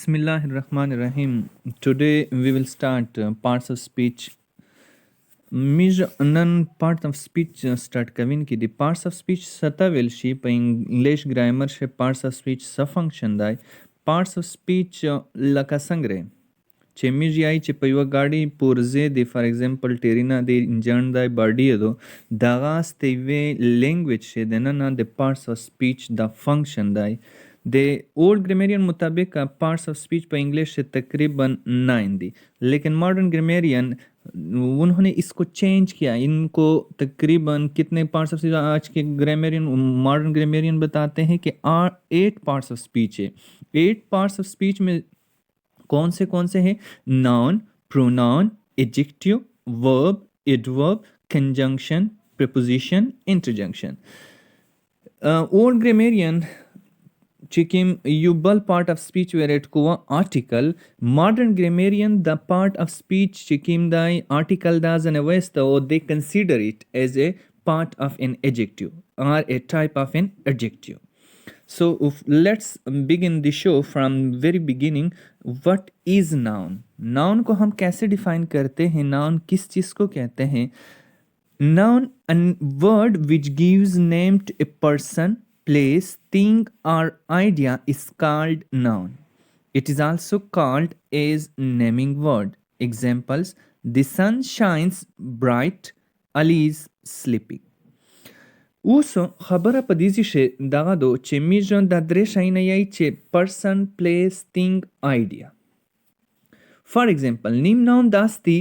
Bismillahirrahmanirrahim. Today we will start parts of speech. Mij nan part of speech start kavin ki the parts of speech sata will she pa English grammar she parts of speech sa function dai parts of speech laka sangre che mij ai che pa gadi purze de for example terina de injan dai body do dagas te ve language she dena na the parts of speech the function dai they old grammarian मुताबिक parts of speech पर English से तकरीबन 9 दी, लेकिन modern grammarian उन्होंने इसको change किया. इनको तकरीबन कितने पार्ट्स ऑफ स्पीच आज के ग्रामेरियन मॉडर्न ग्रामेरियन बताते हैं कि 8 पार्ट्स ऑफ स्पीच है. 8 पार्ट्स ऑफ स्पीच में कौन से हैं? Noun, pronoun, adjective, verb, adverb, conjunction, preposition, interjection. Old grammarian Chikim Yubal part of speech where it kuwa article. Modern grammarian the part of speech chikim dai article das and west or they consider it as a part of an adjective or a type of an adjective. So let's begin the show from very beginning. What is noun? Noun को हम कैसे define करते हैं? Noun किस चीज़ को कहते हैं? Noun a word which gives name to a person, place, thing or idea is called noun. It is also called as naming word. Examples: the sun shines bright, Ali is sleeping. Uso khabara padizi she dagado che mijon dadre shaina yai che person, place, thing, idea. For example, nim noun dasti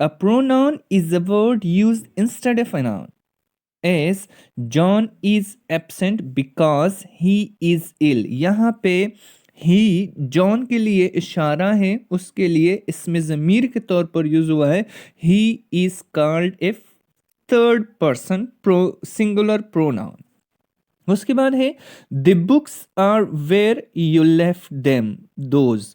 A pronoun is a word used instead of a noun. As John is absent because he is ill. यहाँ पे ही John के लिए इशारा है, उसके लिए इसमें ज़मीर के तौर पर यूज़ हुआ है. He is called a third person singular pronoun. उसके बाद है the books are where you left them. those.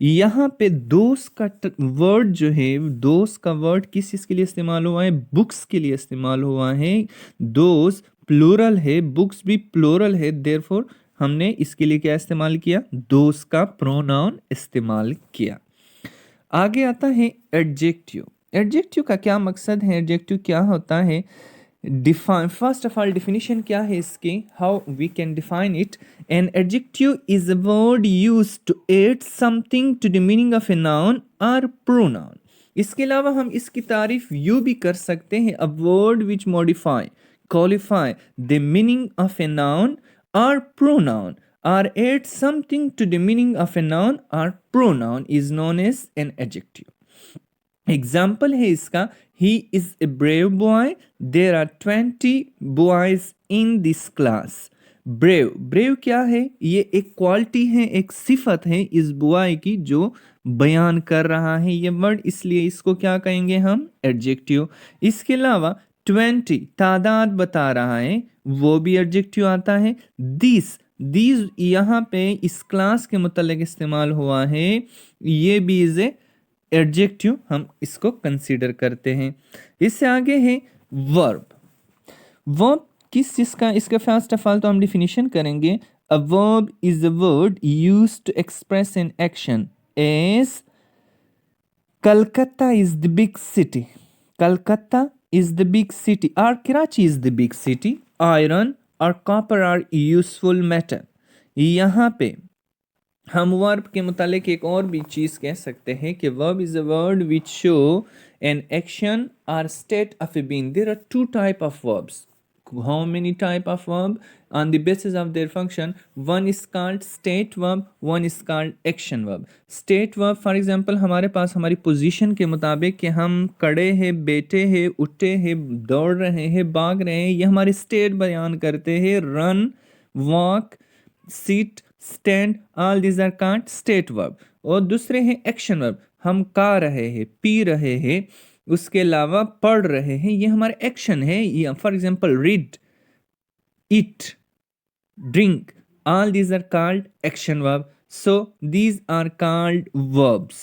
यहाँ पे दोस्त का वर्ड जो है, दोस्त का वर्ड किस चीज़ के लिए इस्तेमाल हुआ है? बुक्स के लिए इस्तेमाल हुआ है. दोस्त प्लूरल है, बुक्स भी प्लूरल है, देयरफॉर हमने इसके लिए क्या इस्तेमाल किया? दोस्त का प्रोनाउन इस्तेमाल किया. आगे आता है एडजेक्टिव. एडजेक्टिव का क्या मकसद है? एडजेक्टिव क्या होता है? Define, first of all definition क्या है इसकी? How we can define it? An adjective is a word used to add something to the meaning of a noun or pronoun. इसके अलावा हम इसकी तारीफ यूँ भी कर सकते हैं: a word which modify, qualify the meaning of a noun or pronoun or add something to the meaning of a noun or pronoun is known as an adjective. Example है इसका: he is a brave boy, there are 20 boys in this class. Brave क्या है? ये एक quality है, एक सिफत है इस बॉय की जो बयान कर रहा है ये वर्ड, इसलिए इसको क्या कहेंगे हम? एडजेक्टिव. इसके अलावा 20 तादाद बता रहा है, वो भी एडजेक्टिव आता है. दिस यहाँ पे इस क्लास के मुतालिक इस्तेमाल हुआ है, ये भी इज ए एडजेक्टिव, हम इसको कंसीडर करते हैं. इससे आगे है वर्ब. वर्ब किस चीज़ का? इसका फर्स्ट ऑफ ऑल तो हम डिफिनीशन करेंगे. A verb is a word used to express an action. As Calcutta is the big city. Calcutta is the big city और Karachi is the big city. Iron और कॉपर आर यूजफुल मेटल. यहाँ पे हम verb के मुतालिक एक और भी चीज़ कह सकते हैं कि verb is a word which show an action और state of a being. There are 2 type of verbs. how many type of verb on the basis of their function. One is called state verb, one is called action verb. State verb for example हमारे पास हमारी position के मुताबिक कि हम खड़े हैं, बैठे हैं, उठे हैं, दौड़ रहे हैं, भाग रहे हैं, ये हमारी state बयान करते हैं. run, walk, sit, stand, all these are called state verb. और दूसरे हैं action verb. हम खा रहे हैं, पी रहे हैं, उसके अलावा पढ़ रहे हैं, ये हमारा एक्शन है. ये for example read, eat, drink, all these are called action verb. So these are called verbs.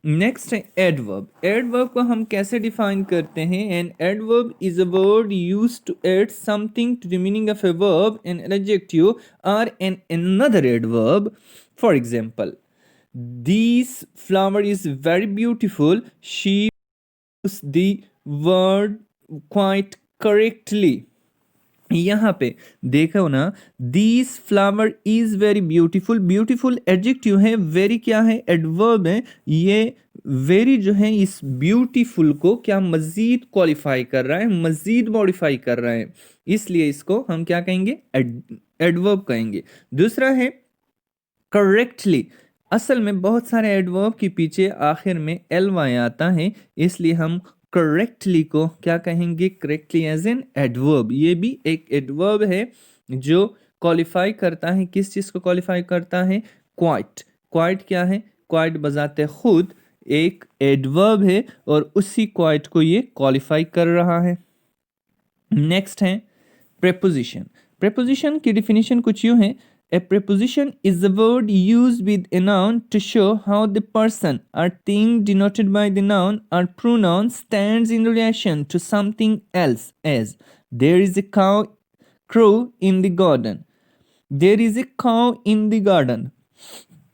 Next है एडवर्ब. एडवर्ब को हम कैसे डिफाइन करते हैं? An adverb is a word used to add something to the meaning of a verb, an adjective और an another adverb. For example, this flower is very beautiful. She the word quite correctly. यहाँ पे देखो ना, this flower is very beautiful. Beautiful adjective है, very क्या है? Adverb है. ये वेरी जो है इस ब्यूटीफुल को क्या मजीद क्वालिफाई कर रहा है, मजीद मॉडिफाई कर रहा है, इसलिए इसको हम क्या कहेंगे? एडवर्ब कहेंगे. दूसरा है करेक्टली. असल में बहुत सारे एडवर्ब के पीछे आखिर में ly आता है, इसलिए हम करेक्टली को क्या कहेंगे? Correctly as an adverb. ये भी एक एडवर्ब है जो क्वालिफाई करता है. किस चीज़ को क्वालिफाई करता है? क्वाइट. क्वाइट क्या है? क्वाइट बजाते खुद एक एडवर्ब है और उसी क्वाइट को ये क्वालिफाई कर रहा है. नेक्स्ट है प्रेपोजिशन. प्रेपोजिशन की डिफिनीशन कुछ यूँ है: A preposition is a word used with a noun to show how the person or thing denoted by the noun or pronoun stands in relation to something else. As, there is a crow in the garden. There is a cow in the garden.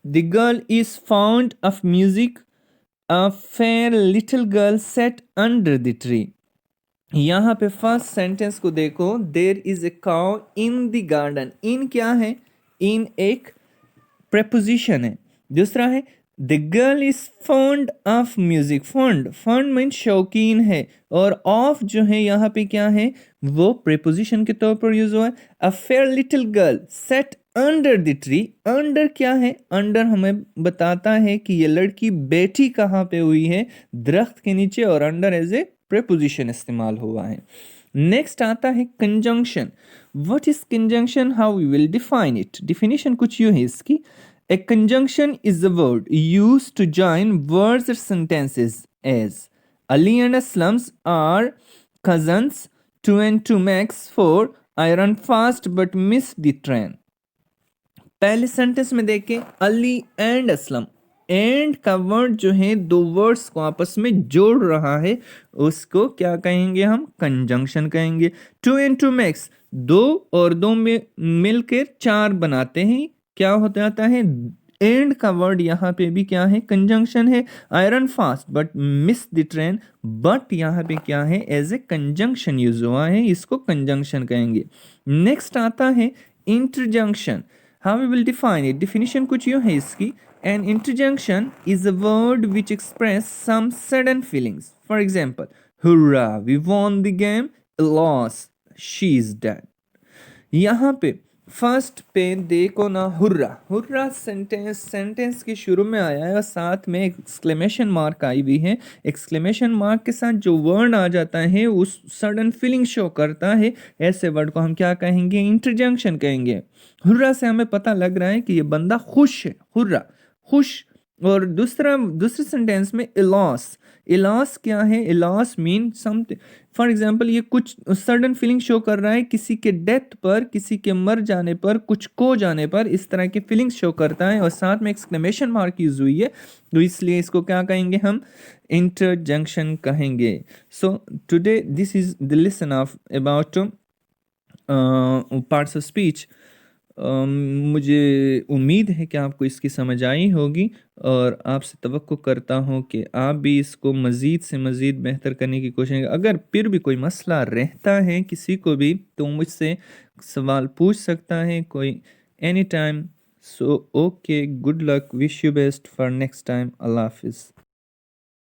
The girl is fond of music. A fair little girl sat under the tree. यहाँ पे first sentence को देखो, there is a cow in the garden. In क्या है? In एक preposition है. दूसरा है the girl is fond of music. Fond mean शौकीन है, और ऑफ जो है यहाँ पे क्या है? वो प्रेपोजिशन के तौर पर यूज हुआ है. A fair little girl set under the tree. Under क्या है? अंडर हमें बताता है कि ये लड़की बैठी कहाँ पे हुई है? दरख्त के नीचे, और अंडर एज ए प्रेपोजिशन इस्तेमाल हुआ है. नेक्स्ट आता है conjunction. What is conjunction? How we will define it? Definition कुछ यूं है इसकी: a conjunction is a word used to join words और sentences. As Ali and Aslam's are cousins. 2 and 2 makes 4. I run fast but miss the train. पहले sentence में देखें, Ali and Aslam. And का word जो है दो वर्ड्स को आपस में जोड़ रहा है, उसको क्या कहेंगे? हम कंजंक्शन कहेंगे. 2 and 2 makes, 2 और 2 में मिलकर 4 बनाते हैं. क्या हो जाता है? एंड का वर्ड यहाँ पे भी क्या है? कंजंक्शन है. आई run fast but miss the train. But यहाँ पे क्या है? एज ए कंजंक्शन यूज हुआ है, इसको कंजंक्शन कहेंगे. नेक्स्ट आता है interjection. How we will define it? Definition कुछ यूँ है इसकी: an interjunction is a word which expresses some sudden feelings. For example, hurrah, we won the game. Loss, she is dead. यहाँ पे फर्स्ट पे देखो ना, हुर्रा. हुर्रा सेंटेंस के शुरू में आया है और साथ में एक्सक्लेमेशन मार्क आई हुई है. एक्सक्लेमेशन मार्क के साथ जो वर्ड आ जाता है उस सडन फीलिंग शो करता है. ऐसे वर्ड को हम क्या कहेंगे? इंटरजंक्शन कहेंगे. हुर्रा से हमें पता लग रहा है कि ये बंदा खुश है. हुर्रा, खुश. और दूसरे सेंटेंस में इलॉस. इलॉस क्या है? इलॉस मीन समथिंग. फॉर एग्जाम्पल, ये कुछ सडन फीलिंग शो कर रहा है किसी के डेथ पर, किसी के मर जाने पर, कुछ खो जाने पर, इस तरह के फीलिंग्स शो करता है और साथ में एक्सक्लेमेशन मार्क यूज हुई है, तो इसलिए इसको क्या कहेंगे? हम इंटरजंक्शन कहेंगे. So today this is the lesson of about parts of speech. मुझे उम्मीद है कि आपको इसकी समझ आई होगी और आपसे तवक्को करता हूँ कि आप भी इसको मज़ीद से मज़ीद बेहतर करने की कोशिश करें. अगर फिर भी कोई मसला रहता है किसी को भी, तो मुझसे सवाल पूछ सकता है कोई any time. So okay, good luck, wish you best for next time. अल्लाह हाफिज़.